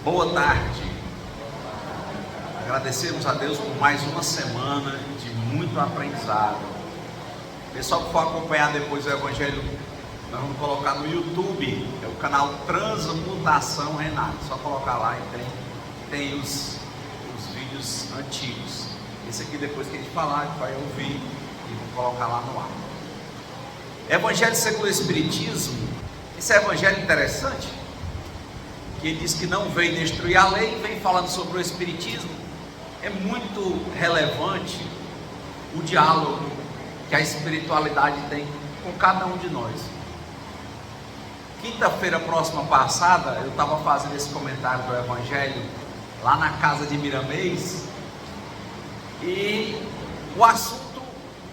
Boa tarde. Agradecemos a Deus por mais uma semana de muito aprendizado. Pessoal que for acompanhar depois o Evangelho, nós vamos colocar no YouTube, é o canal Transmutação Renato. Só colocar lá e tem os vídeos antigos. Esse aqui depois que a gente falar, a gente vai ouvir e vamos colocar lá no ar. Evangelho segundo o Espiritismo. Esse é um evangelho interessante, que ele diz que não veio destruir a lei, vem falando sobre o Espiritismo. É muito relevante o diálogo que a espiritualidade tem com cada um de nós. Quinta-feira próxima passada, eu estava fazendo esse comentário do Evangelho lá na casa de Miramês, e o assunto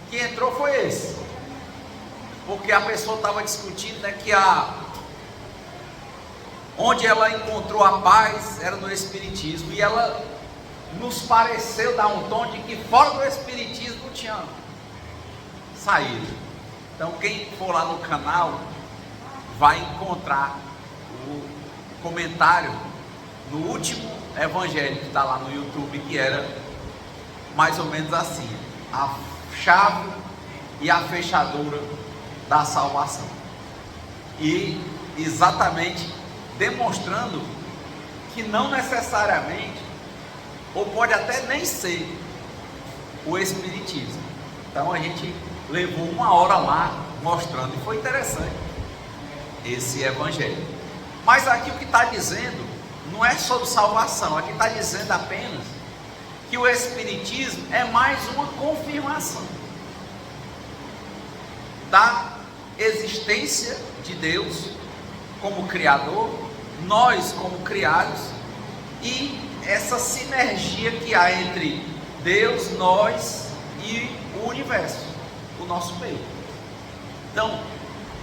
que entrou foi esse, porque a pessoa estava discutindo, né, que onde ela encontrou a paz era no Espiritismo, e ela nos pareceu dar um tom de que fora do Espiritismo tinha saído. Então quem for lá no canal vai encontrar o comentário no último evangelho que está lá no YouTube, que era mais ou menos assim: a chave e a fechadura da salvação. E exatamente demonstrando que não necessariamente, ou pode até nem ser, o Espiritismo. Então a gente levou uma hora lá mostrando, e foi interessante esse evangelho. Mas aqui o que está dizendo não é sobre salvação, aqui está dizendo apenas que o Espiritismo é mais uma confirmação da existência de Deus como Criador, nós como criados, e essa sinergia que há entre Deus, nós e o universo, o nosso meio. Então,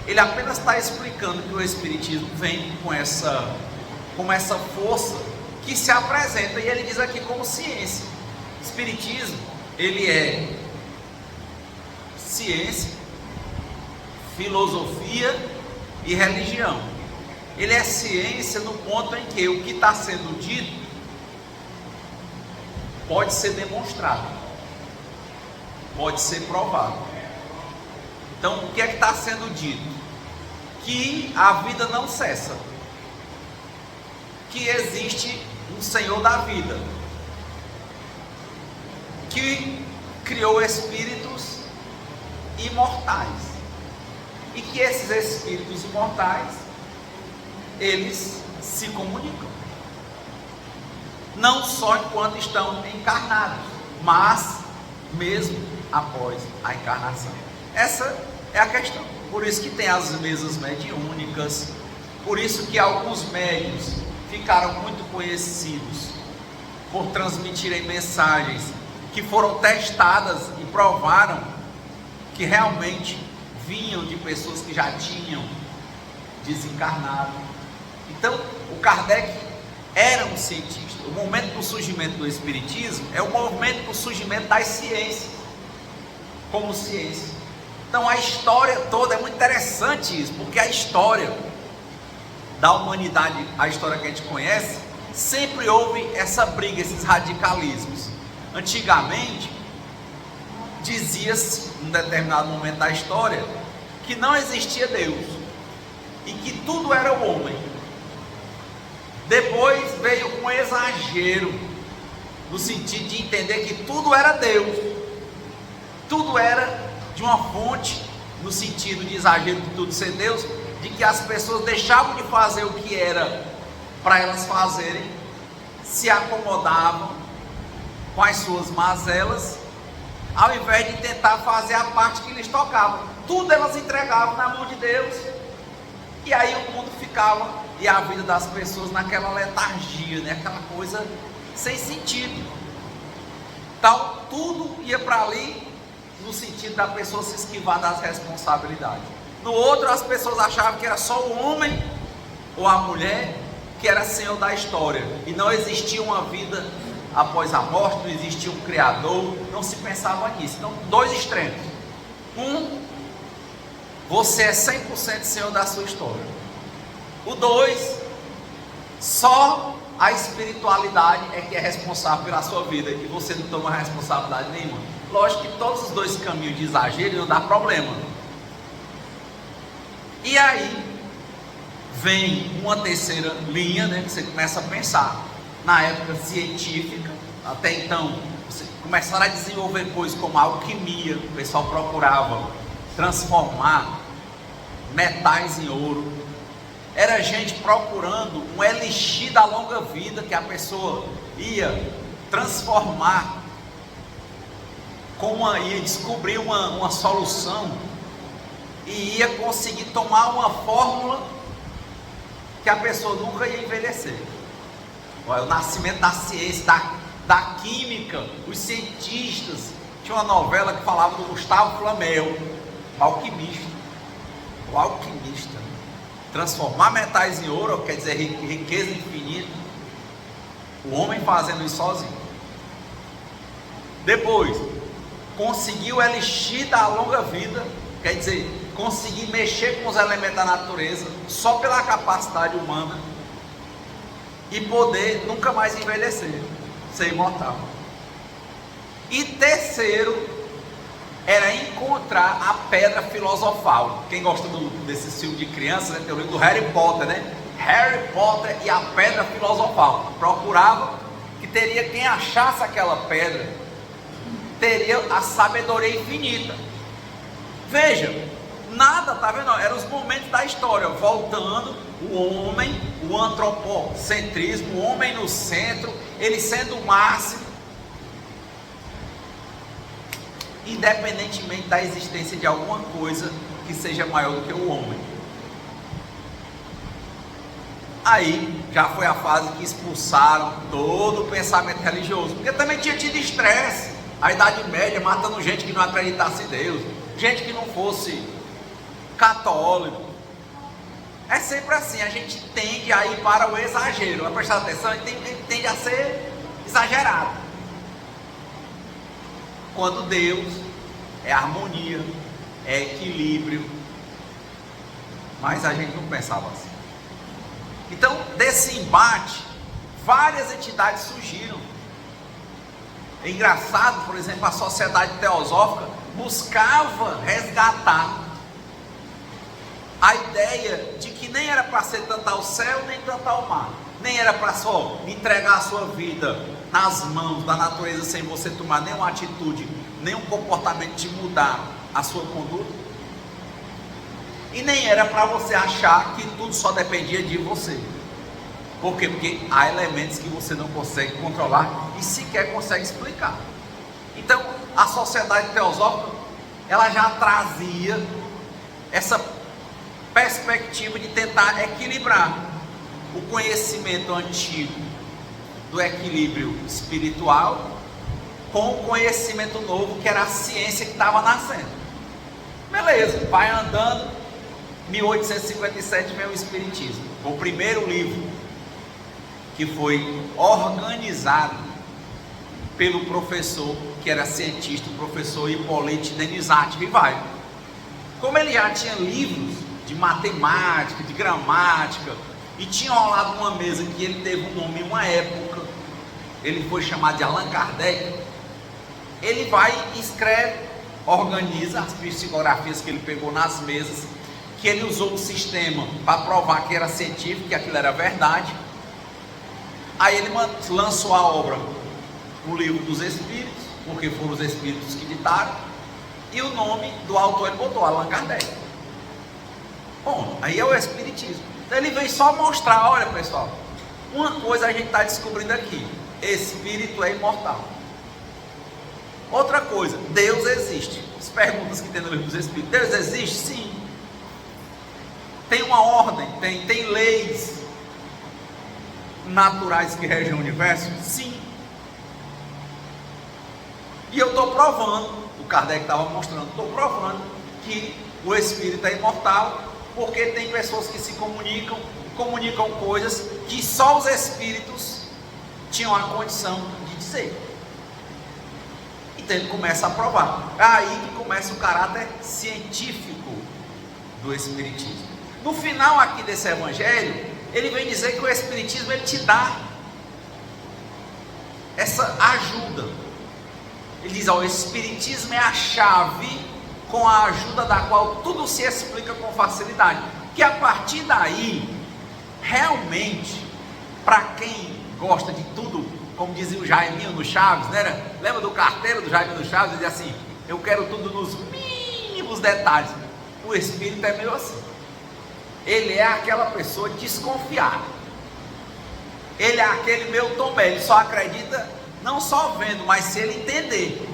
ele apenas está explicando que o Espiritismo vem com essa força que se apresenta, e ele diz aqui como ciência. O Espiritismo, ele é ciência, filosofia e religião. Ele é ciência no ponto em que o que está sendo dito pode ser demonstrado, pode ser provado. Então, o que é que está sendo dito? Que a vida não cessa, que existe um Senhor da vida, que criou espíritos imortais, e que esses espíritos imortais, eles se comunicam, não só enquanto estão encarnados, mas mesmo após a encarnação. Essa é a questão. Por isso que tem as mesas mediúnicas, por isso que alguns médiuns ficaram muito conhecidos por transmitirem mensagens que foram testadas e provaram que realmente vinham de pessoas que já tinham desencarnado. Então, o Kardec era um cientista. O momento do surgimento do Espiritismo é o momento do surgimento das ciências, como ciência. Então, a história toda é muito interessante isso, porque a história da humanidade, a história que a gente conhece, sempre houve essa briga, esses radicalismos. Antigamente, dizia-se, em um determinado momento da história, que não existia Deus, e que tudo era o homem. Depois veio um exagero, no sentido de entender que tudo era Deus, tudo era de uma fonte, no sentido de exagero de tudo ser Deus, de que as pessoas deixavam de fazer o que era para elas fazerem, se acomodavam com as suas mazelas, ao invés de tentar fazer a parte que lhes tocava. Tudo elas entregavam na mão de Deus, e aí o mundo ficava, e a vida das pessoas naquela letargia, né? Aquela coisa sem sentido. Então tudo ia para ali, no sentido da pessoa se esquivar das responsabilidades. No outro, as pessoas achavam que era só o homem ou a mulher que era senhor da história, e não existia uma vida após a morte, não existia um Criador, não se pensava nisso. Então, dois extremos: um, você é 100% senhor da sua história; o dois, só a espiritualidade é que é responsável pela sua vida e você não toma responsabilidade nenhuma. Lógico que todos os dois caminhos de exagero não dá problema. E aí vem uma terceira linha, né, que você começa a pensar. Na época científica, até então, você começaram a desenvolver coisas como a alquimia. O pessoal procurava transformar metais em ouro. Era gente procurando um elixir da longa vida, que a pessoa ia transformar, ia descobrir uma solução e ia conseguir tomar uma fórmula que a pessoa nunca ia envelhecer. Olha, o nascimento da ciência, da química, os cientistas. Tinha uma novela que falava do Gustavo Flamel, o alquimista. Transformar metais em ouro, quer dizer riqueza infinita. O homem fazendo isso sozinho. Depois, conseguiu o elixir da longa vida, quer dizer, conseguir mexer com os elementos da natureza só pela capacidade humana e poder nunca mais envelhecer, ser imortal. E terceiro, era encontrar a pedra filosofal. Quem gosta desse filme de criança, né, tem o livro do Harry Potter, né? Harry Potter e a pedra filosofal. Procurava que teria quem achasse aquela pedra, teria a sabedoria infinita. Veja, nada, tá vendo? Eram os momentos da história, voltando, o homem, o antropocentrismo, o homem no centro, ele sendo o máximo, independentemente da existência de alguma coisa que seja maior do que o homem. Aí já foi a fase que expulsaram todo o pensamento religioso, porque também tinha tido estresse, a Idade Média, matando gente que não acreditasse em Deus, gente que não fosse católico. É sempre assim, a gente tende a ir para o exagero. Vai prestar atenção, a gente tende a ser exagerado. Quando Deus é harmonia, é equilíbrio. Mas a gente não pensava assim. Então, desse embate, várias entidades surgiram. É engraçado, por exemplo, a Sociedade Teosófica buscava resgatar a ideia de que nem era para ser tanto ao céu, nem tanto ao mar. Nem era para só entregar a sua vida nas mãos da natureza sem você tomar nenhuma atitude, nenhum comportamento de mudar a sua conduta. E nem era para você achar que tudo só dependia de você. Por quê? Porque há elementos que você não consegue controlar e sequer consegue explicar. Então, a Sociedade Teosófica, ela já trazia essa perspectiva de tentar equilibrar o conhecimento antigo do equilíbrio espiritual com o conhecimento novo, que era a ciência que estava nascendo. Beleza, vai andando. 1857 vem o Espiritismo, o primeiro livro que foi organizado pelo professor que era cientista, o professor Hipólito Denizatti Rivaio. Como ele já tinha livros de matemática, de gramática, e tinha rolado uma mesa que ele teve um nome em uma época, ele foi chamado de Allan Kardec. Ele vai e escreve, organiza as psicografias que ele pegou nas mesas, que ele usou o sistema para provar que era científico, que aquilo era verdade. Aí ele lançou a obra, o Livro dos Espíritos, porque foram os Espíritos que ditaram, e o nome do autor ele botou, Allan Kardec. Bom, aí é o Espiritismo. Então ele veio só mostrar, olha pessoal, uma coisa a gente está descobrindo aqui: espírito é imortal. Outra coisa, Deus existe. As perguntas que tem no Livro dos Espíritos: Deus existe? Sim. Tem uma ordem, tem leis naturais que regem o universo? Sim. E eu estou provando, o Kardec estava mostrando, estou provando que o espírito é imortal, porque tem pessoas que se comunicam coisas que só os espíritos tinham a condição de dizer. Então ele começa a provar. É aí que começa o caráter científico do Espiritismo. No final aqui desse evangelho, ele vem dizer que o Espiritismo ele te dá essa ajuda. Ele diz: o Espiritismo é a chave com a ajuda da qual tudo se explica com facilidade. Que a partir daí, realmente, para quem gosta de tudo, como dizia o Jaiminho no Chaves, né? Lembra do carteiro do Jaiminho no Chaves? Ele dizia assim: eu quero tudo nos mínimos detalhes. O Espírito é meio assim. Ele é aquela pessoa desconfiada. Ele é aquele meu Tomé, ele só acredita não só vendo, mas se ele entender.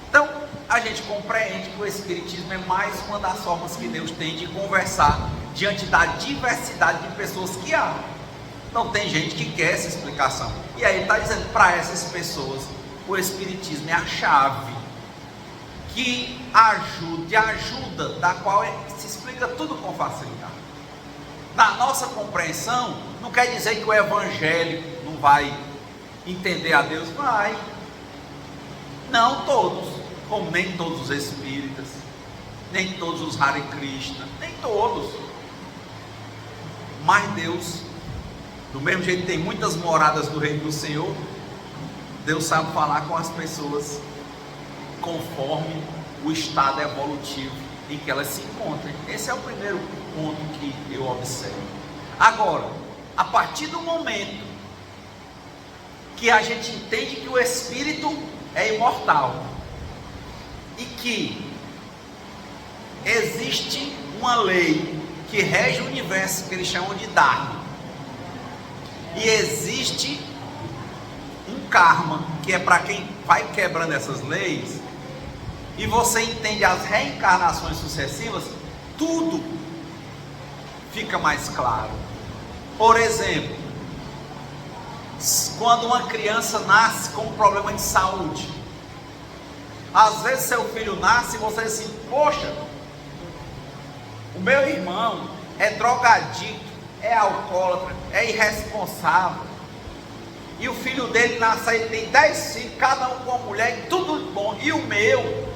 Então, a gente compreende que o Espiritismo é mais uma das formas que Deus tem de conversar diante da diversidade de pessoas que há. Então, tem gente que quer essa explicação. E aí ele está dizendo, para essas pessoas, o Espiritismo é a chave que ajuda, da qual se explica tudo com facilidade. Na nossa compreensão, não quer dizer que o evangélico não vai entender a Deus. Vai. Não todos, como nem todos os espíritas, nem todos os Hare Krishna, nem todos. Mas Deus, do mesmo jeito que tem muitas moradas do reino do Senhor, Deus sabe falar com as pessoas conforme o estado evolutivo em que elas se encontram. Esse é o primeiro ponto que eu observo. Agora, a partir do momento que a gente entende que o espírito é imortal e que existe uma lei que rege o universo, que eles chamam de Dharma, e existe um karma, que é para quem vai quebrando essas leis, e você entende as reencarnações sucessivas, tudo fica mais claro. Por exemplo, quando uma criança nasce com um problema de saúde, às vezes seu filho nasce e você diz assim: poxa, o meu irmão é drogadicto, é alcoólatra, é irresponsável, e o filho dele nasce aí, tem 10 filhos, cada um com uma mulher, tudo bom, e o meu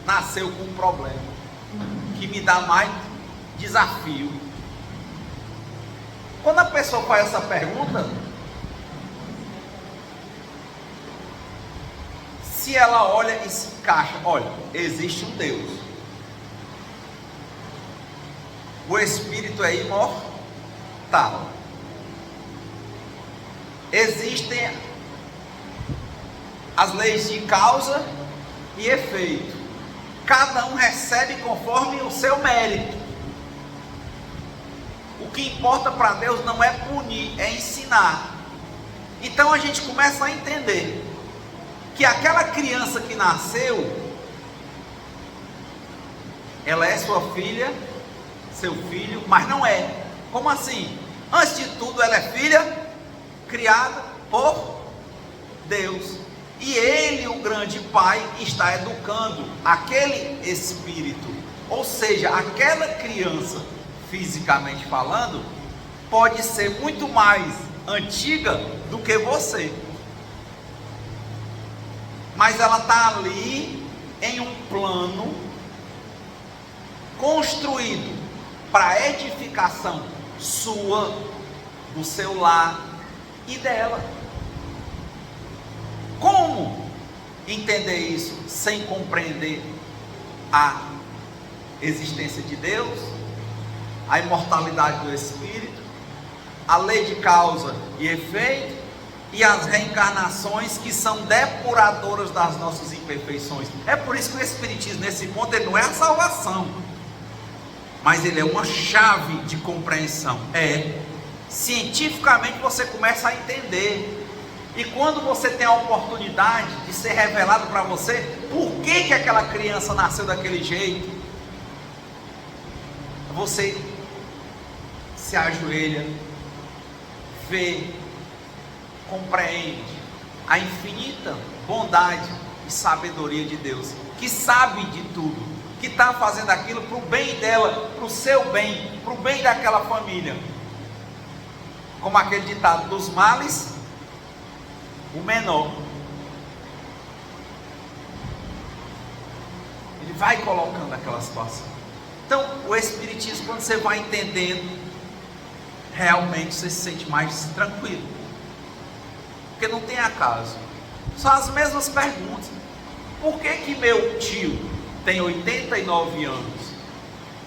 nasceu com um problema que me dá mais desafio. Quando a pessoa faz essa pergunta, se ela olha e se encaixa, olha, existe um Deus, o Espírito é imortal, existem as leis de causa e efeito, cada um recebe conforme o seu mérito. O que importa para Deus não é punir, é ensinar. Então a gente começa a entender que aquela criança que nasceu, ela é sua filha, seu filho, mas não é. Como assim? Antes de tudo, ela é filha criada por Deus, e Ele, o grande Pai, está educando aquele espírito. Ou seja, aquela criança, fisicamente falando, pode ser muito mais antiga do que você, mas ela está ali em um plano construído para a edificação sua, do seu lar e dela. Como entender isso sem compreender a existência de Deus, a imortalidade do Espírito, a lei de causa e efeito e as reencarnações, que são depuradoras das nossas imperfeições? É por isso que o Espiritismo, nesse ponto, ele não é a salvação, mas ele é uma chave de compreensão. Cientificamente você começa a entender. E quando você tem a oportunidade de ser revelado para você por que aquela criança nasceu daquele jeito, você se ajoelha, vê, compreende a infinita bondade e sabedoria de Deus, que sabe de tudo, que está fazendo aquilo para o bem dela, para o seu bem, para o bem daquela família. Como aquele ditado: dos males o menor. Ele vai colocando aquela situação. Então, o Espiritismo, quando você vai entendendo, realmente você se sente mais tranquilo. porque não tem acaso. São as mesmas perguntas. Por que meu tio tem 89 anos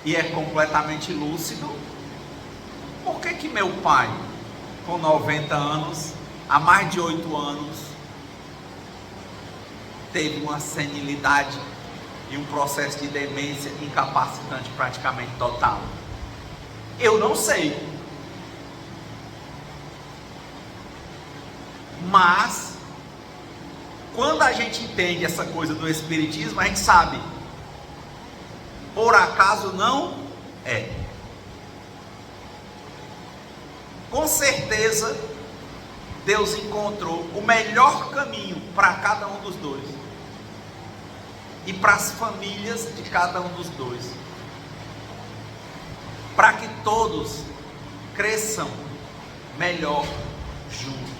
e é completamente lúcido? Por que meu pai, com 90 anos, há mais de 8 anos, teve uma senilidade e um processo de demência incapacitante praticamente total? Eu não sei. Mas, quando a gente entende essa coisa do espiritismo, a gente sabe, por acaso não é. Com certeza, Deus encontrou o melhor caminho para cada um dos dois e para as famílias de cada um dos dois, para que todos cresçam melhor juntos,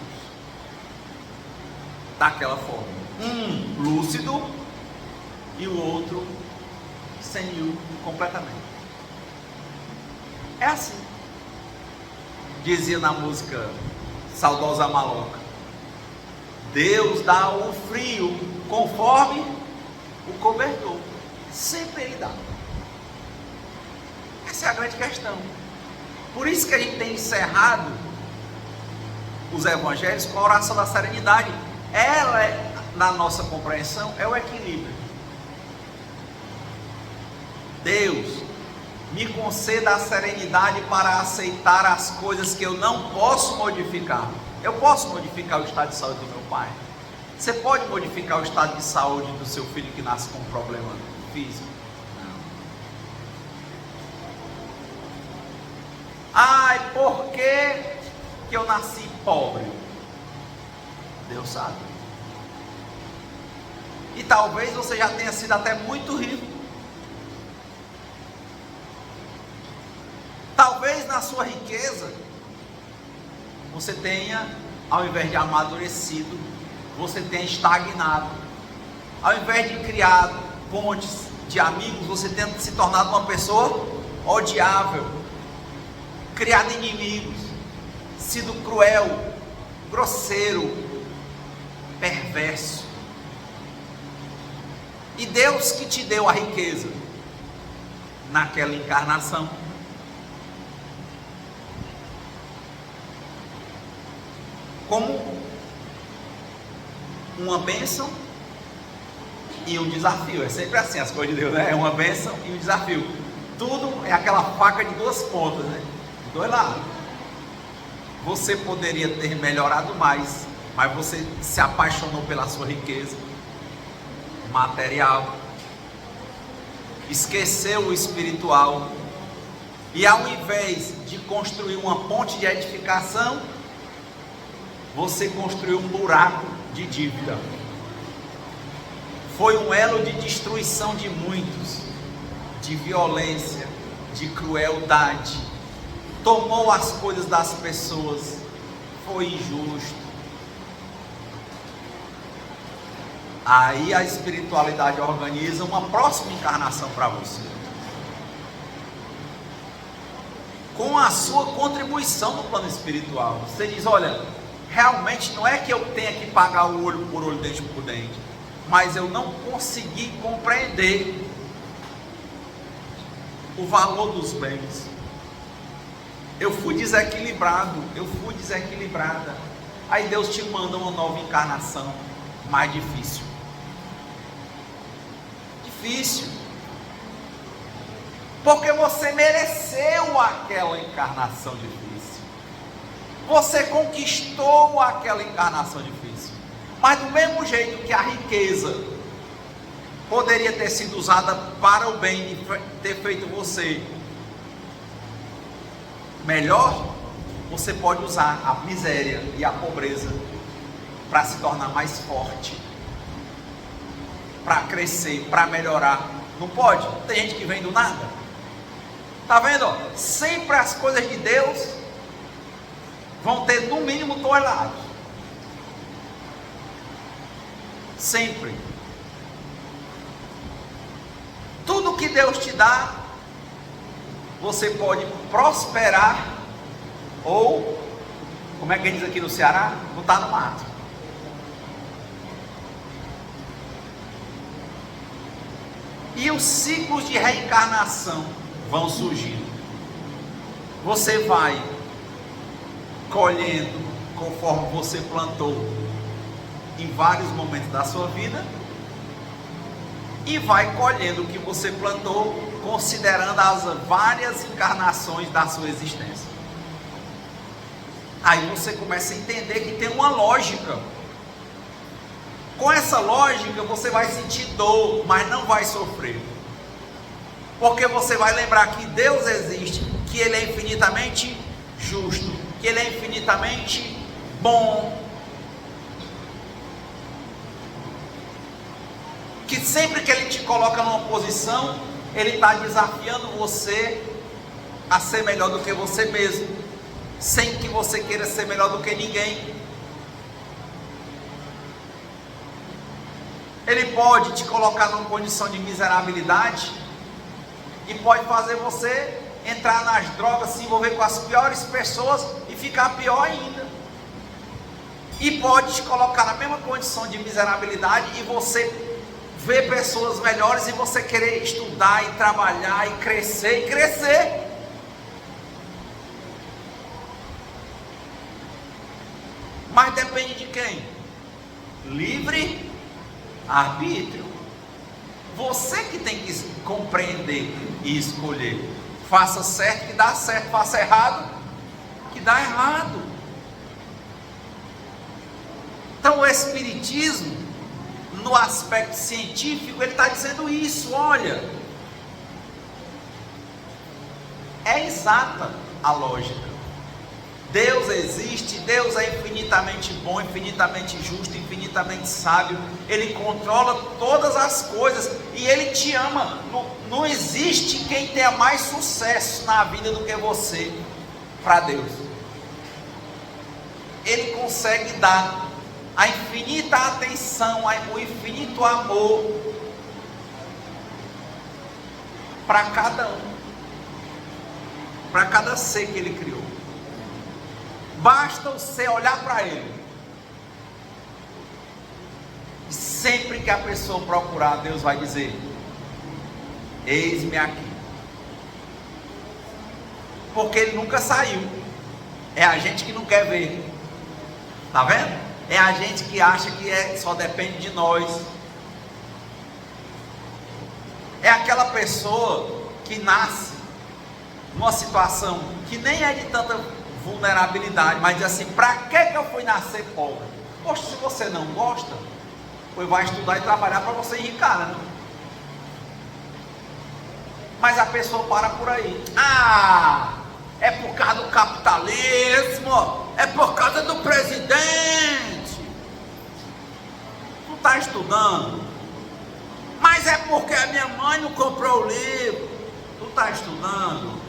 daquela forma, um lúcido e o outro senil completamente. É assim. Dizia na música Saudosa Maloca: Deus dá o frio conforme o cobertor. Sempre Ele dá. Essa é a grande questão. Por isso que a gente tem encerrado os evangelhos com a oração da serenidade. Ela é, na nossa compreensão, é o equilíbrio. Deus, me conceda a serenidade para aceitar as coisas que eu não posso modificar. Eu posso modificar o estado de saúde do meu pai? Você pode modificar o estado de saúde do seu filho que nasce com um problema físico? Não. Ai, por que eu nasci pobre? Deus sabe. E talvez você já tenha sido até muito rico. Talvez na sua riqueza você tenha, ao invés de amadurecido, você tenha estagnado. Ao invés de criar pontes de amigos, você tenha se tornado uma pessoa odiável, criado inimigos, sido cruel, grosseiro, perverso. E Deus que te deu a riqueza naquela encarnação, como uma bênção e um desafio. É sempre assim as coisas de Deus, né? É uma bênção e um desafio. Tudo é aquela faca de duas pontas, né? De dois lados. Você poderia ter melhorado mais, mas você se apaixonou pela sua riqueza material, esqueceu o espiritual, e ao invés de construir uma ponte de edificação, você construiu um buraco de dívida. Foi um elo de destruição de muitos, de violência, de crueldade. Tomou as coisas das pessoas. Foi injusto. Aí a espiritualidade organiza uma próxima encarnação para você, com a sua contribuição no plano espiritual. Você diz: olha, realmente não é que eu tenha que pagar o olho por olho, dente por dente, mas eu não consegui compreender o valor dos bens. Eu fui desequilibrado, eu fui desequilibrada. Aí Deus te manda uma nova encarnação mais difícil. Difícil. Porque você mereceu aquela encarnação difícil. Você conquistou aquela encarnação difícil. Mas do mesmo jeito que a riqueza poderia ter sido usada para o bem de ter feito você melhor, você pode usar a miséria e a pobreza para se tornar mais forte, para crescer, para melhorar. Não pode? Tem gente que vem do nada. Está vendo? Sempre as coisas de Deus vão ter no mínimo toneladas. Sempre. Tudo que Deus te dá, você pode prosperar, ou, como é que diz aqui no Ceará, botar no mato. E os ciclos de reencarnação vão surgindo. Você vai colhendo conforme você plantou em vários momentos da sua vida, e vai colhendo o que você plantou considerando as várias encarnações da sua existência. Aí você começa a entender que tem uma lógica. Com essa lógica você vai sentir dor, mas não vai sofrer, porque você vai lembrar que Deus existe, que Ele é infinitamente justo, que Ele é infinitamente bom, que sempre que Ele te coloca numa posição, Ele está desafiando você a ser melhor do que você mesmo, sem que você queira ser melhor do que ninguém. Ele pode te colocar numa condição de miserabilidade e pode fazer você entrar nas drogas, se envolver com as piores pessoas e ficar pior ainda. E pode te colocar na mesma condição de miserabilidade e você ver pessoas melhores e você querer estudar e trabalhar e crescer. Mas depende de quem? Livre arbítrio. Você que tem que compreender e escolher. Faça certo que dá certo, faça errado que dá errado. Então o Espiritismo, no aspecto científico, ele está dizendo isso. Olha, é exata a lógica. Deus existe, Deus é infinitamente bom, infinitamente justo, infinitamente sábio. Ele controla todas as coisas e Ele te ama. Não existe quem tenha mais sucesso na vida do que você para Deus. Ele consegue dar a infinita atenção, o infinito amor para cada um, para cada ser que Ele criou. Basta você olhar para Ele. E sempre que a pessoa procurar, Deus vai dizer: eis-me aqui. Porque Ele nunca saiu. É a gente que não quer ver. Está vendo? É a gente que acha que só depende de nós. É aquela pessoa que nasce numa situação que nem é de tanta vulnerabilidade, mas diz assim: para que eu fui nascer pobre? Poxa, se você não gosta, pois vai estudar e trabalhar para você enricar, né? Mas a pessoa para por aí. É por causa do capitalismo, é por causa do presidente. Tu está estudando? Mas é porque a minha mãe não comprou o livro. Tu está estudando?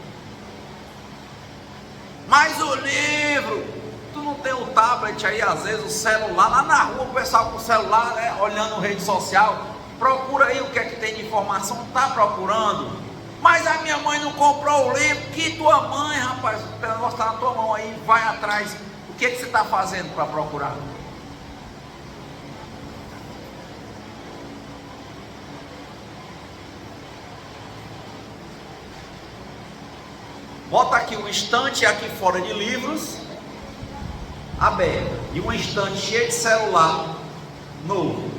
Mas o livro, tu não tem o tablet aí, às vezes o celular, lá na rua o pessoal com o celular, né, olhando rede social, procura aí o que é que tem de informação, não está procurando? Mas a minha mãe não comprou o livro. Que tua mãe, rapaz, o negócio está na tua mão aí, vai atrás. O que é que você está fazendo para procurar? Bota aqui um estante aqui fora de livros aberto e um estante cheio de celular novo.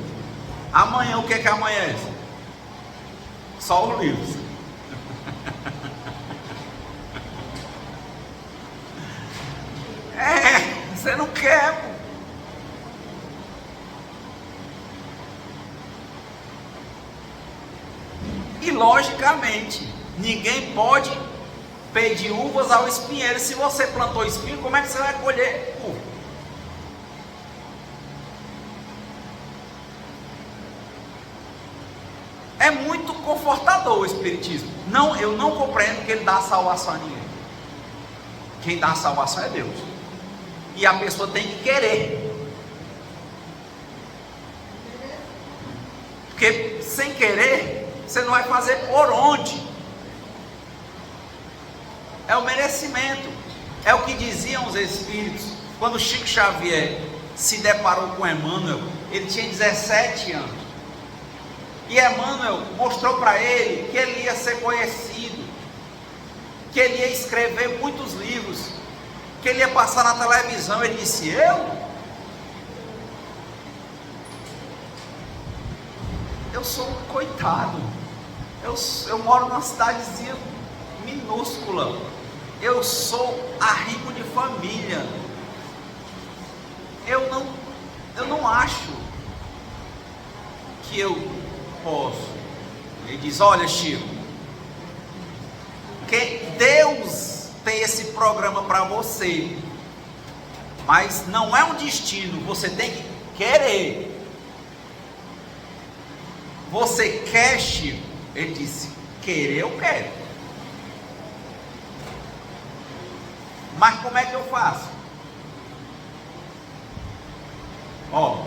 Amanhã o que é que amanhece? Só os livros. Você não quer, pô. E logicamente ninguém pode pedir uvas ao espinheiro. Se você plantou espinho, como é que você vai colher uva? É muito confortador o Espiritismo. Não, eu não compreendo que ele dá salvação a ninguém. Quem dá a salvação é Deus. E a pessoa tem que querer. Porque sem querer, você não vai fazer por onde. É o merecimento. É o que diziam os espíritos. Quando Chico Xavier se deparou com Emmanuel, ele tinha 17 anos. E Emmanuel mostrou para ele que ele ia ser conhecido, que ele ia escrever muitos livros, que ele ia passar na televisão. Ele disse: eu sou um coitado, eu moro numa cidadezinha minúscula, eu sou arrimo de família, eu não acho que eu posso. Ele diz: olha, Chico, que Deus tem esse programa para você, mas não é um destino, você tem que querer. Você quer, Chico? Ele disse: querer eu quero, mas como é que eu faço? Ó,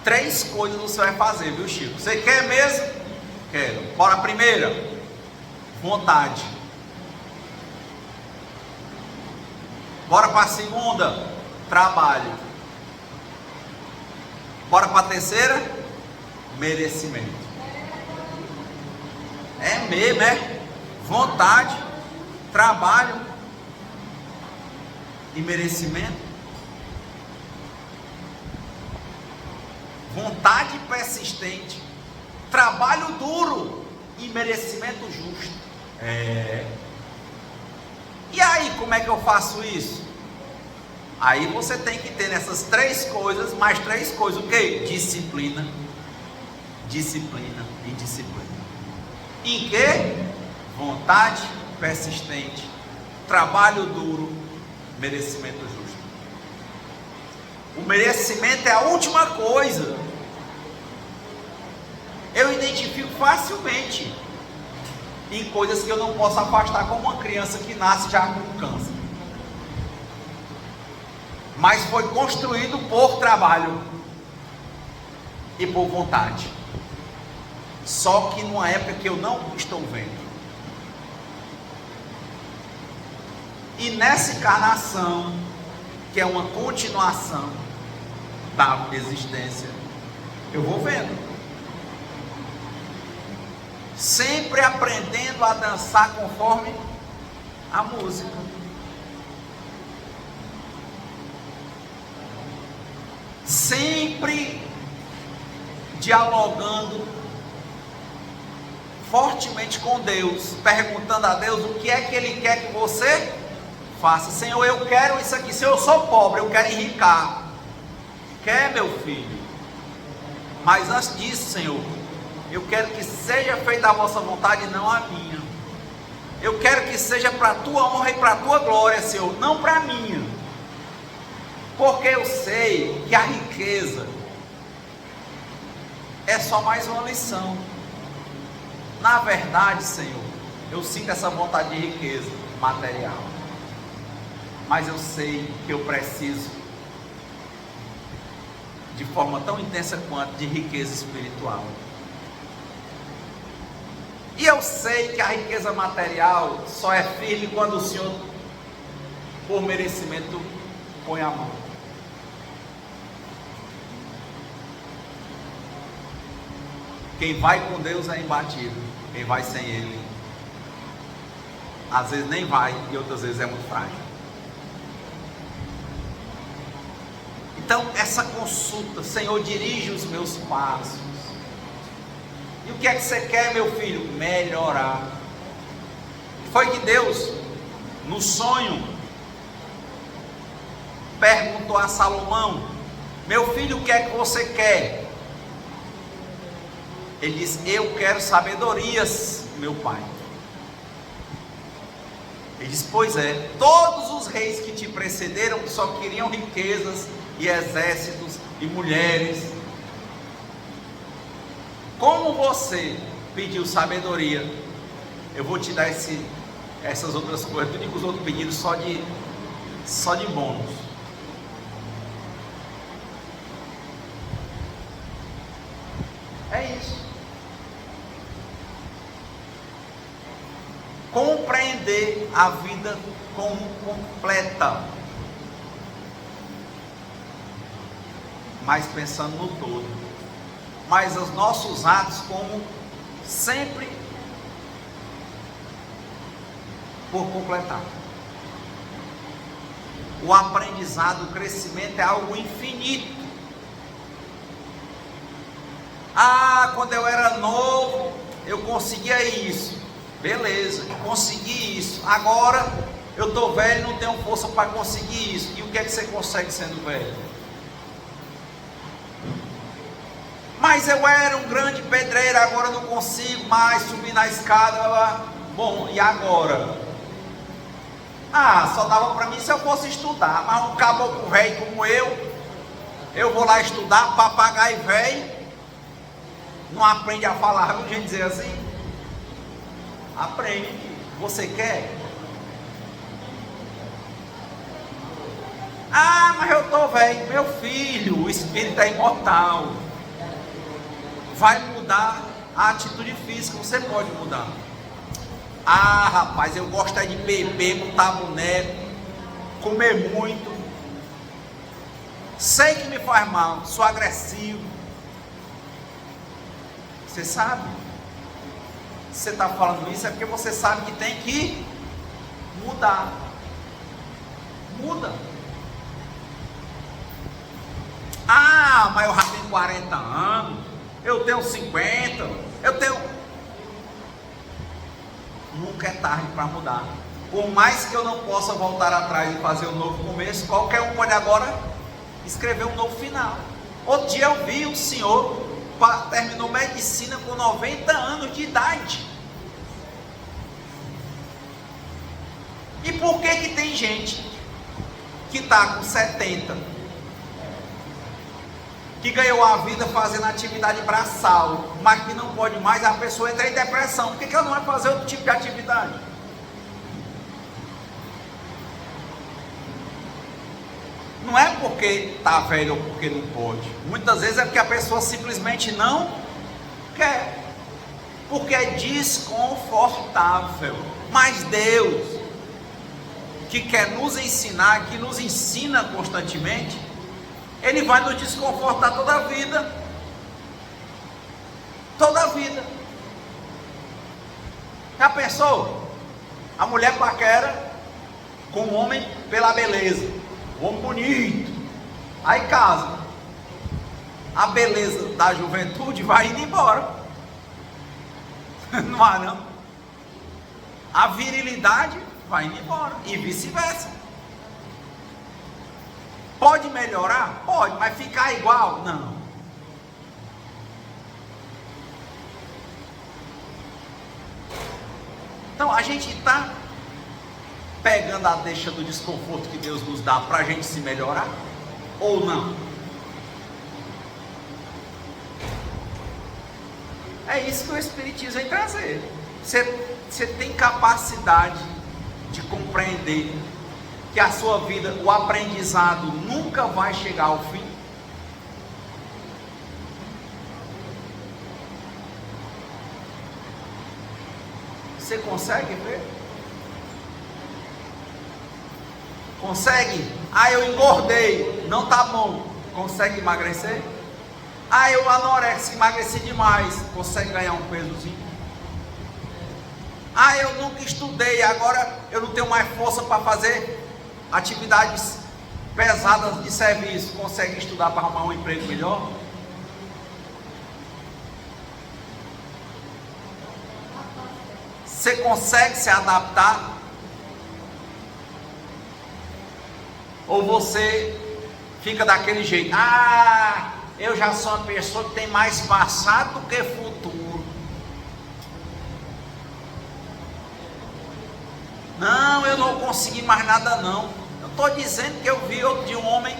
3 coisas você vai fazer, viu, Chico? Você quer mesmo? Quero. Bora a primeira: vontade. Bora para a segunda: trabalho. Bora para a terceira: merecimento. É mesmo, é? Vontade, trabalho e merecimento. Vontade persistente, trabalho duro e merecimento justo. E aí, como é que eu faço isso? Aí você tem que ter nessas 3 coisas, mais 3 coisas. O que? Disciplina, disciplina e disciplina. Em que? Vontade persistente, trabalho duro, merecimento justo. O merecimento é a última coisa. Eu identifico facilmente em coisas que eu não posso afastar, como uma criança que nasce já com câncer, mas foi construído por trabalho e por vontade, só que numa época que eu não estou vendo. E nessa encarnação, que é uma continuação da existência, eu vou vendo, sempre aprendendo a dançar conforme a música. Sempre dialogando fortemente com Deus, perguntando a Deus o que é que Ele quer que você faça. Senhor, eu quero isso aqui. Senhor, eu sou pobre, eu quero enricar. Quer, meu filho? Mas antes disso, Senhor, eu quero que seja feita a vossa vontade e não a minha. Eu quero que seja para a tua honra e para a tua glória, Senhor, não para a minha. Porque eu sei que a riqueza é só mais uma lição. Na verdade, Senhor, eu sinto essa vontade de riqueza material, mas eu sei que eu preciso, de forma tão intensa quanto, de riqueza espiritual. E eu sei que a riqueza material só é firme quando o Senhor, por merecimento, põe a mão. Quem vai com Deus é imbatível. Quem vai sem Ele, às vezes nem vai, e outras vezes é muito frágil. Então, essa consulta: Senhor, dirige os meus passos. E o que é que você quer, meu filho? Melhorar. Foi que Deus, no sonho, perguntou a Salomão: meu filho, o que é que você quer? Ele disse: eu quero sabedorias, meu pai. Ele disse: pois é, todos os reis que te precederam só queriam riquezas e exércitos e mulheres. Como você pediu sabedoria, eu vou te dar essas outras coisas. Tudo que os outros pediram só de bônus. É isso. Compreender a vida como completa, mas pensando no todo. mas os nossos atos, como sempre, por completar. O aprendizado, o crescimento é algo infinito. Quando eu era novo, eu conseguia isso. Beleza, consegui isso. Agora eu estou velho e não tenho força para conseguir isso. E o que é que você consegue sendo velho? Mas eu era um grande pedreiro, agora não consigo mais subir na escada. Bom, e agora? Só dava para mim se eu fosse estudar. Mas um caboclo velho como eu vou lá estudar, papagaio velho, não aprende a falar, vamos dizer assim? Aprende. Você quer? Mas eu estou velho. Meu filho, o espírito é imortal. Vai mudar a atitude física, você pode mudar. Rapaz, eu gosto de beber, botar boneco, comer muito. Sei que me faz mal, sou agressivo. Você sabe? Se você está falando isso é porque você sabe que tem que mudar. Muda. Mas eu já tenho 40 anos, eu tenho 50, eu tenho... Nunca é tarde para mudar. Por mais que eu não possa voltar atrás e fazer um novo começo, qualquer um pode agora escrever um novo final. Outro dia eu vi um senhor, terminou medicina com 90 anos de idade. E por que tem gente que está com 70, que ganhou a vida fazendo atividade braçal, mas que não pode mais, a pessoa entra em depressão? Por que ela não vai fazer outro tipo de atividade? Não é porque está velho ou porque não pode. Muitas vezes é porque a pessoa simplesmente não quer, porque é desconfortável. Mas Deus, que quer nos ensinar, que nos ensina constantemente, Ele vai nos desconfortar toda a vida. Toda a vida. Já pensou? A mulher paquera com o homem pela beleza, o homem bonito, aí casa. A beleza da juventude vai indo embora. Não há não. A virilidade vai indo embora, e vice-versa. Pode melhorar? Pode, mas ficar igual? Não. Então a gente está pegando a deixa do desconforto que Deus nos dá para a gente se melhorar? Ou não? É isso que o Espiritismo vem trazer. Você tem capacidade de compreender que a sua vida, o aprendizado nunca vai chegar ao fim? Você consegue ver? Consegue? Eu engordei, não tá bom. Consegue emagrecer? Eu anorexia, emagreci demais. Consegue ganhar um pesozinho? Eu nunca estudei, agora eu não tenho mais força para fazer atividades pesadas de serviço. Consegue estudar para arrumar um emprego melhor? Você consegue se adaptar? Ou você fica daquele jeito? Eu já sou uma pessoa que tem mais passado do que futuro. Não, eu não consegui mais nada não. Eu estou dizendo que eu vi outro de um homem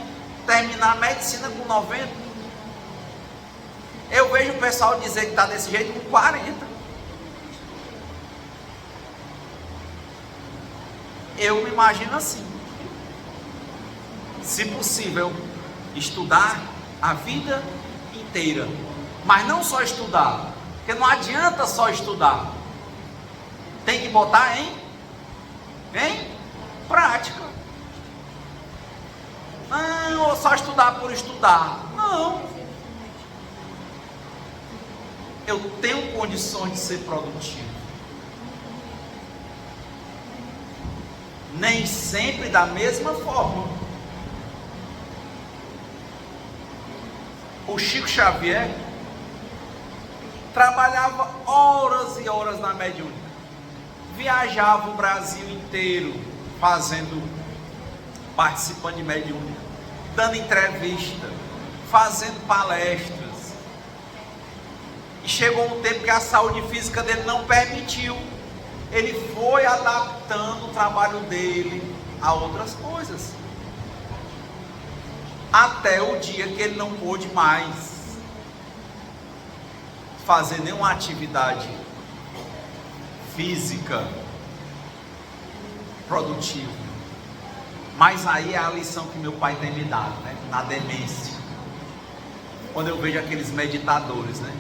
terminar a medicina com 90. Eu vejo o pessoal dizer que está desse jeito com 40. Eu me imagino assim. Se possível, estudar a vida inteira. Mas não só estudar, porque não adianta só estudar. Tem que botar em prática. Não, ou só estudar por estudar. Não. eu tenho condições de ser produtivo. Nem sempre da mesma forma. O Chico Xavier trabalhava horas e horas na mediúnica, viajava o Brasil inteiro participando de mediúnica, dando entrevista, fazendo palestras. E chegou um tempo que a saúde física dele não permitiu. Ele foi adaptando o trabalho dele a outras coisas, até o dia que ele não pôde mais fazer nenhuma atividade física produtiva. Mas aí é a lição que meu pai tem me dado, né? Na demência, quando eu vejo aqueles meditadores, né?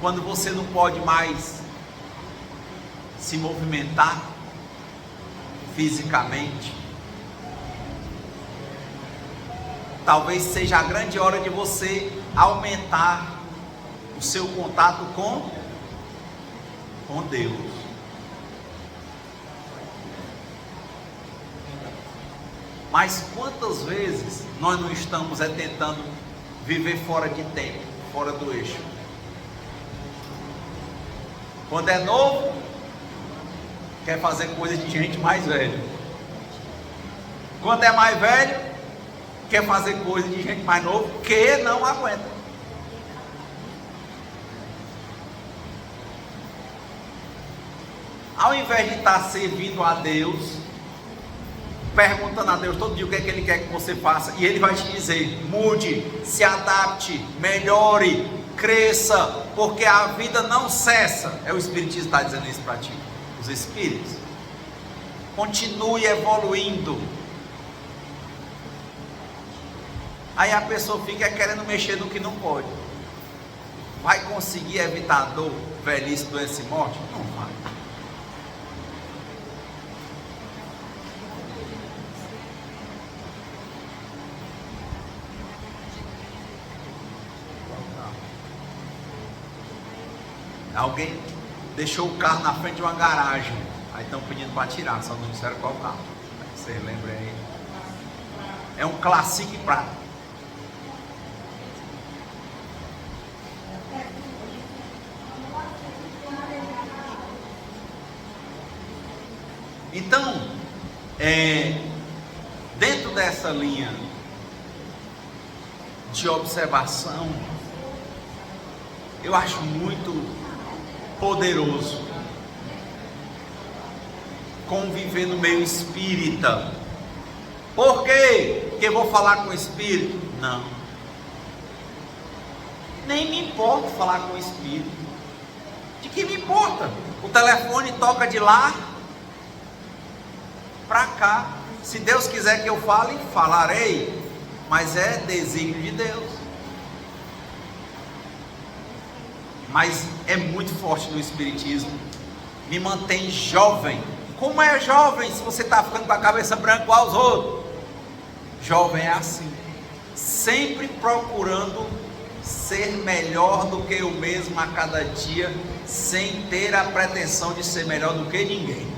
Quando você não pode mais se movimentar fisicamente, talvez seja a grande hora de você aumentar o seu contato com Deus. Mas quantas vezes nós não estamos tentando viver fora de tempo, fora do eixo? Quando é novo, quer fazer coisa de gente mais velha. Quando é mais velho, quer fazer coisa de gente mais novo que não aguenta. Ao invés de estar servindo a Deus, perguntando a Deus todo dia o que é que Ele quer que você faça, e Ele vai te dizer: mude, se adapte, melhore, cresça, porque a vida não cessa. É o Espiritismo que está dizendo isso para ti. Os Espíritos. Continue evoluindo. Aí a pessoa fica querendo mexer no que não pode. Vai conseguir evitar dor, velhice, doença e morte? Não vai. Alguém deixou o carro na frente de uma garagem, aí estão pedindo para tirar, só não disseram qual carro. Vocês lembram aí? É um Classic prata. Então, dentro dessa linha de observação, eu acho muito poderoso conviver no meio espírita. Por quê? Porque eu vou falar com o espírito? Não. Nem me importa falar com o espírito. De que me importa? O telefone toca de lá para cá. Se Deus quiser que eu fale, falarei. Mas é desígnio de Deus. Mas é muito forte no Espiritismo. Me mantém jovem. Como é jovem se você está ficando com a cabeça branca igual aos outros? Jovem é assim, sempre procurando ser melhor do que eu mesmo a cada dia, sem ter a pretensão de ser melhor do que ninguém.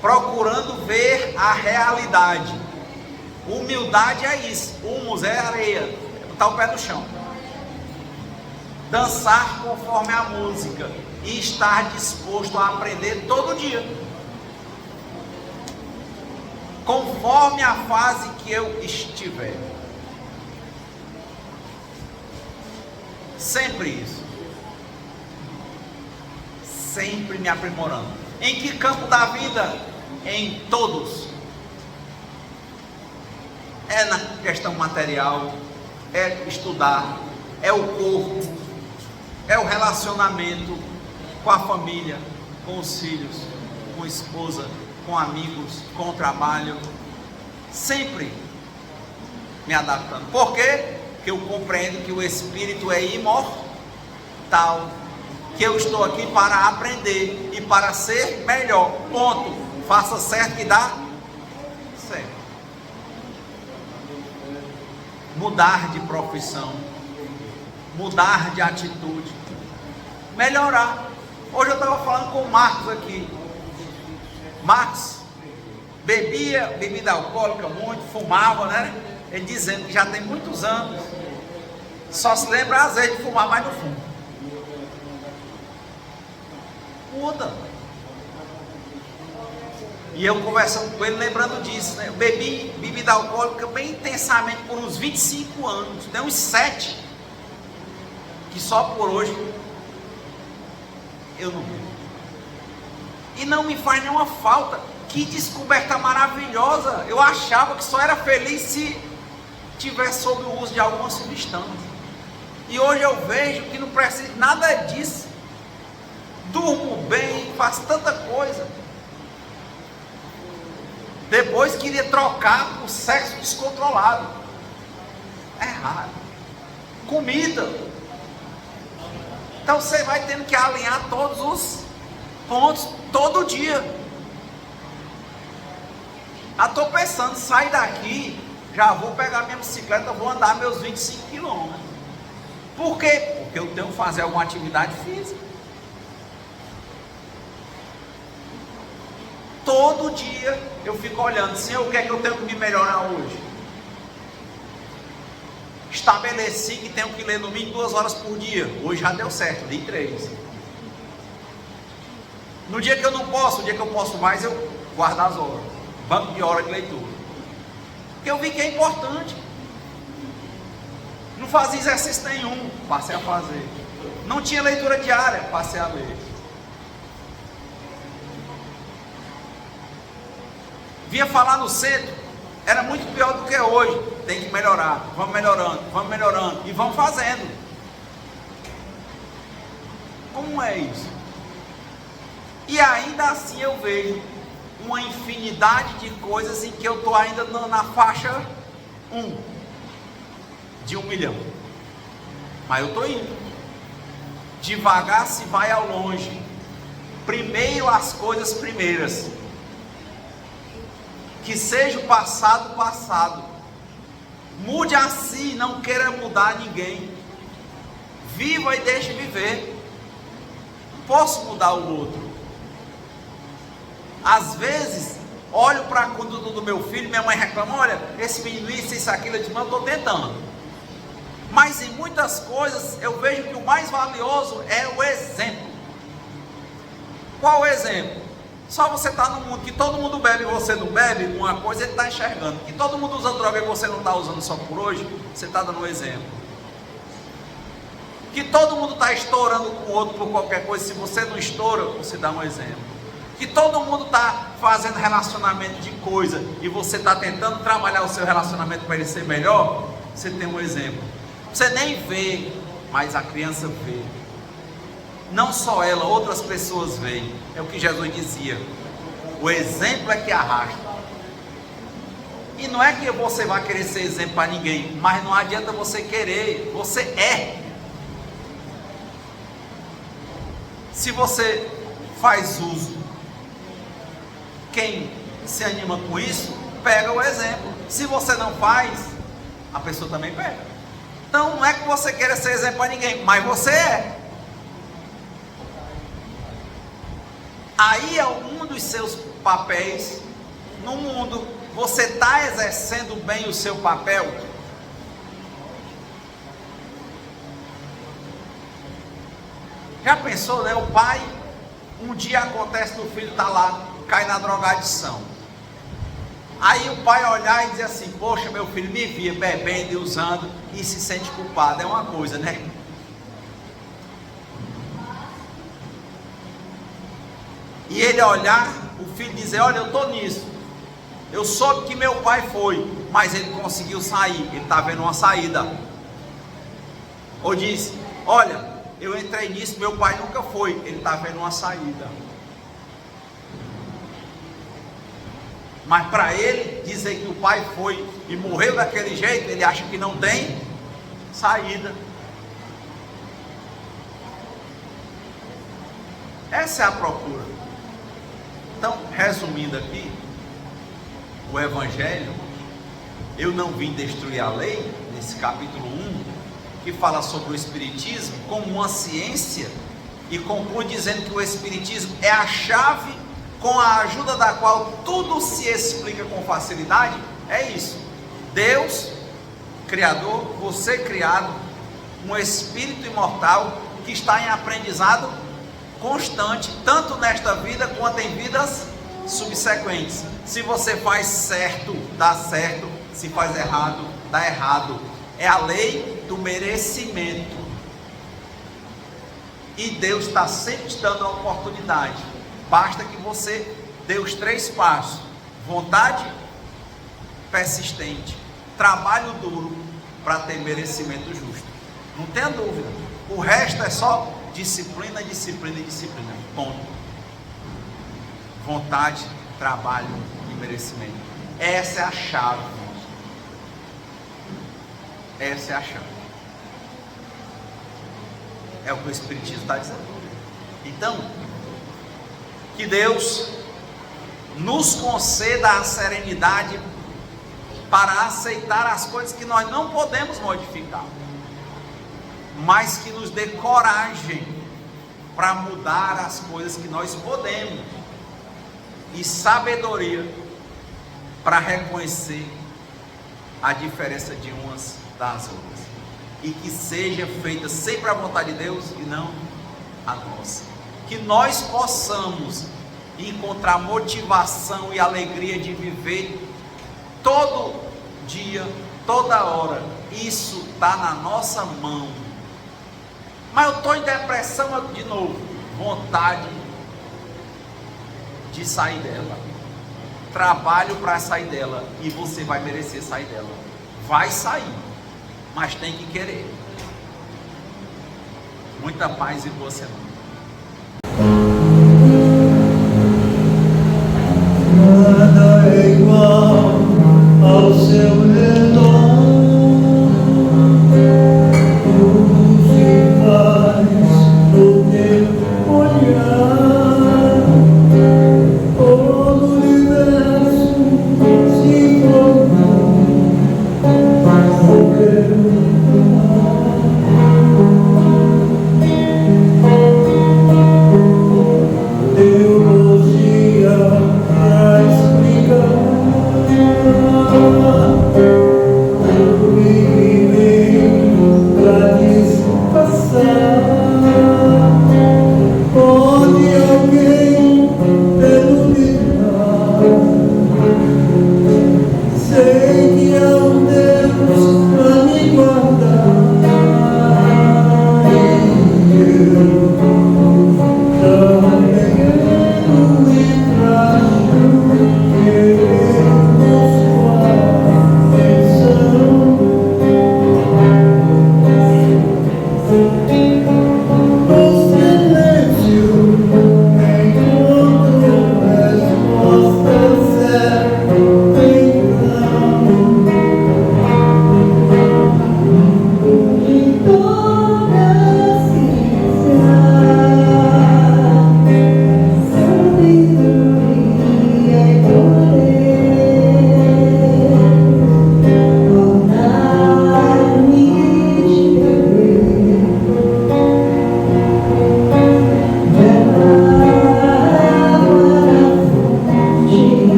Procurando ver a realidade. Humildade é isso. Humus é areia, é botar o pé no chão. Dançar conforme a música e estar disposto a aprender todo dia, conforme a fase que eu estiver. Sempre isso. Sempre me aprimorando. Em que campo da vida? Em todos. É na questão material, é estudar, é o corpo, é o relacionamento com a família, com os filhos, com a esposa, com amigos, com o trabalho. Sempre me adaptando. Por quê? Porque eu compreendo que o espírito é imortal, que eu estou aqui para aprender e para ser melhor. Ponto. Faça certo que dá certo. Mudar de profissão mudar de atitude, melhorar. Hoje eu estava falando com o Marcos aqui. Marcos bebia bebida alcoólica muito, fumava, né? Ele dizendo que já tem muitos anos, só se lembra às vezes de fumar, mas não fuma. Muda. E eu conversando com ele, lembrando disso, né? Eu bebi bebida alcoólica bem intensamente por uns 25 anos, tem uns 7, que só por hoje eu não bebo. E não me faz nenhuma falta. Que descoberta maravilhosa. Eu achava que só era feliz se tivesse sob o uso de alguma substância. E hoje eu vejo que não precisa nada disso. Durmo bem, faço tanta coisa. Depois queria trocar por sexo descontrolado. É errado. Comida. Então você vai tendo que alinhar todos os pontos todo dia. Estou pensando, sair daqui, já vou pegar minha bicicleta, vou andar meus 25 quilômetros. Por quê? Porque eu tenho que fazer alguma atividade física. Todo dia eu fico olhando, Senhor, o que é que eu tenho que me melhorar hoje? Estabeleci que tenho que ler no mínimo 2 horas por dia. Hoje já deu certo, li 3. No dia que eu não posso, o dia que eu posso mais, eu guardo as horas. Banco de hora de leitura. Porque eu vi que é importante. Não fazia exercício nenhum, passei a fazer. Não tinha leitura diária, passei a ler. Vinha falar no centro, era muito pior do que hoje. Tem que melhorar, vamos melhorando e vamos fazendo. Como é isso? E ainda assim eu vejo uma infinidade de coisas em que eu estou ainda na faixa 1 de 1 milhão. Mas eu estou indo. Devagar se vai ao longe. Primeiro as coisas primeiras. Que seja o passado, passado. Mude a si, não queira mudar ninguém. Viva e deixe viver. Posso mudar o outro. Às vezes, olho para a conduta do meu filho, minha mãe reclama, olha, esse menino isso, aquilo, eu digo, eu estou tentando. Mas em muitas coisas, eu vejo que o mais valioso é o exemplo. Qual o exemplo? Só você está no mundo que todo mundo bebe e você não bebe, uma coisa ele está enxergando. Que todo mundo usa droga e você não está usando só por hoje, você está dando um exemplo. Que todo mundo está estourando com o outro por qualquer coisa, se você não estoura, você dá um exemplo. Que todo mundo está fazendo relacionamento de coisa e você está tentando trabalhar o seu relacionamento para ele ser melhor, você tem um exemplo. Você nem vê, mas a criança vê. Não só ela, outras pessoas veem. É o que Jesus dizia. O exemplo é que arrasta. E não é que você vai querer ser exemplo para ninguém, mas não adianta você querer, você é. Se você faz uso, quem se anima com isso, pega o exemplo. Se você não faz, a pessoa também pega. Então não é que você queira ser exemplo para ninguém, mas você é. Aí é um dos seus papéis no mundo. Você está exercendo bem o seu papel? Já pensou, né? O pai, um dia acontece do filho estar lá, cai na drogadição. Aí o pai olhar e dizer assim, poxa, meu filho me via bebendo e usando e se sente culpado. É uma coisa, né? E ele olhar, o filho dizer, olha, eu estou nisso. Eu soube que meu pai foi, mas ele conseguiu sair, ele está vendo uma saída. Ou disse, olha, eu entrei nisso, meu pai nunca foi, ele está vendo uma saída. Mas para ele dizer que o pai foi e morreu daquele jeito, ele acha que não tem saída. Essa é a procura. Então, resumindo aqui, o Evangelho, eu não vim destruir a lei, nesse capítulo 1, que fala sobre o Espiritismo como uma ciência e conclui dizendo que o Espiritismo é a chave com a ajuda da qual tudo se explica com facilidade, é isso. Deus, Criador, você criado, um espírito imortal que está em aprendizado constante, tanto nesta vida quanto em vidas subsequentes. Se você faz certo, dá certo. Se faz errado, dá errado. É a lei do merecimento. E Deus está sempre te dando a oportunidade. Basta que você dê os 3 passos: vontade persistente, trabalho duro, para ter merecimento justo. Não tenha dúvida. O resto é só disciplina, disciplina e disciplina. Ponto. Vontade, trabalho e merecimento. Essa é a chave. Essa é a chave. É o que o Espiritismo está dizendo. Então, que Deus nos conceda a serenidade para aceitar as coisas que nós não podemos modificar, mas que nos dê coragem para mudar as coisas que nós podemos, e sabedoria para reconhecer a diferença de umas das outras, e que seja feita sempre a vontade de Deus e não a nossa. Que nós possamos encontrar motivação e alegria de viver todo dia, toda hora. Isso está na nossa mão. Mas eu estou em depressão de novo. Vontade de sair dela. Trabalho para sair dela. E você vai merecer sair dela. Vai sair, mas tem que querer. Muita paz e boa semana. Nada é igual ao seu